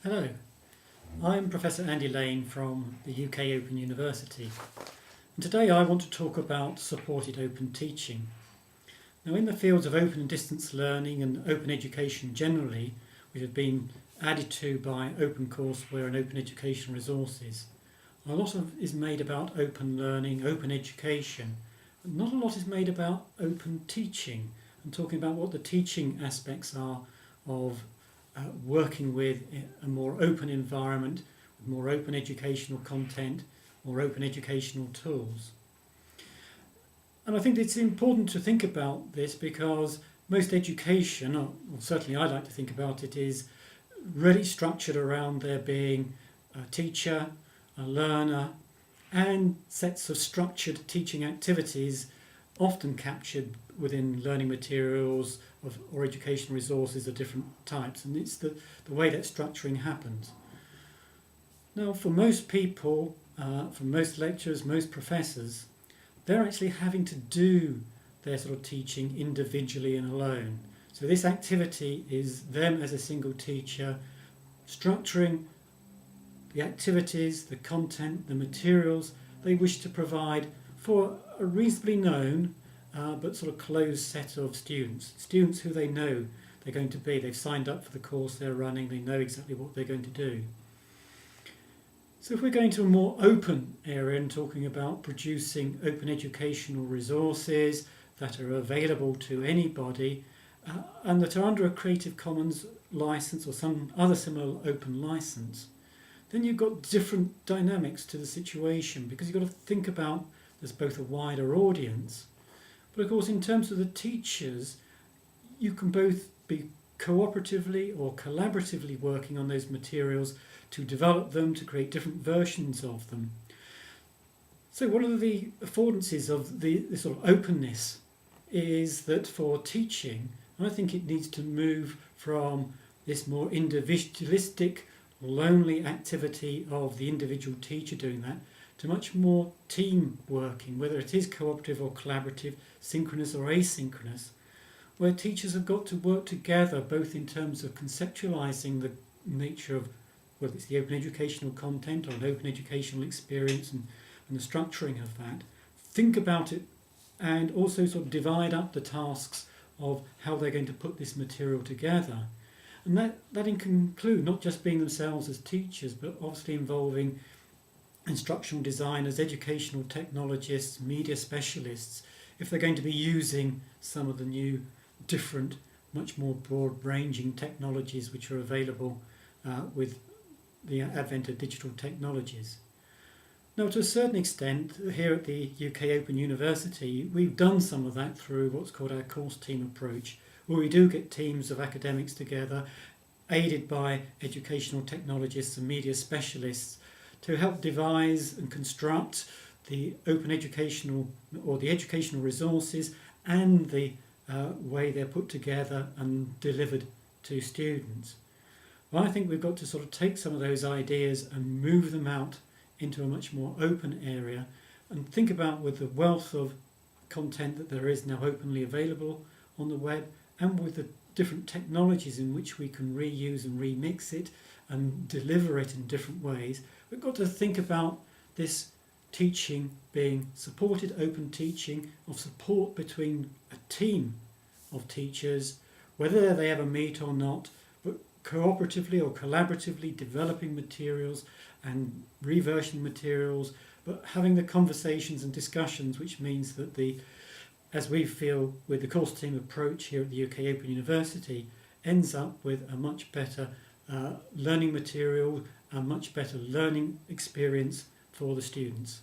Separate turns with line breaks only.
Hello, I'm Professor Andy Lane from the UK Open University, and today I want to talk about supported open teaching. Now, in the fields of open and distance learning and open education generally, which have been added to by OpenCourseware and Open Education Resources, a lot is made about open learning, open education, but not a lot is made about open teaching and talking about what the teaching aspects are of working with a more open environment, with more open educational content, more open educational tools. And I think it's important to think about this because most education, or certainly I like to think about it, is really structured around there being a teacher, a learner, and sets of structured teaching activities often captured within learning materials or educational resources of different types, and it's the way that structuring happens. Now, for most people, for most lecturers, most professors, they're actually having to do their sort of teaching individually and alone. So this activity is them as a single teacher structuring the activities, the content, the materials they wish to provide for a reasonably known but sort of closed set of students who they know they're going to be. They've signed up for the course they're running, they know exactly what they're going to do. So if we're going to a more open area and talking about producing open educational resources that are available to anybody and that are under a Creative Commons license or some other similar open license, then you've got different dynamics to the situation because you've got to think about there's both a wider audience, but of course in terms of the teachers, you can both be cooperatively or collaboratively working on those materials to develop them, to create different versions of them. So one of the affordances of this sort of openness is that for teaching, I think it needs to move from this more individualistic, lonely activity of the individual teacher doing that to much more team working, whether it is cooperative or collaborative, synchronous or asynchronous, where teachers have got to work together both in terms of conceptualising the nature of whether it's the open educational content or an open educational experience and the structuring of that, think about it and also sort of divide up the tasks of how they're going to put this material together. And that can include not just being themselves as teachers, but obviously involving instructional designers, educational technologists, media specialists, if they're going to be using some of the new, different, much more broad-ranging technologies which are available with the advent of digital technologies. Now, to a certain extent, here at the UK Open University, we've done some of that through what's called our course team approach, where we do get teams of academics together, aided by educational technologists and media specialists, to help devise and construct the open educational or the educational resources and the way they're put together and delivered to students. Well, I think we've got to sort of take some of those ideas and move them out into a much more open area and think about with the wealth of content that there is now openly available on the web and with the different technologies in which we can reuse and remix it and deliver it in different ways, we've got to think about this teaching being supported open teaching of support between a team of teachers, whether they ever meet or not, but cooperatively or collaboratively developing materials and reversioning materials, but having the conversations and discussions, which means that as we feel with the course team approach here at the UK Open University, ends up with a much better learning material, a much better learning experience for the students.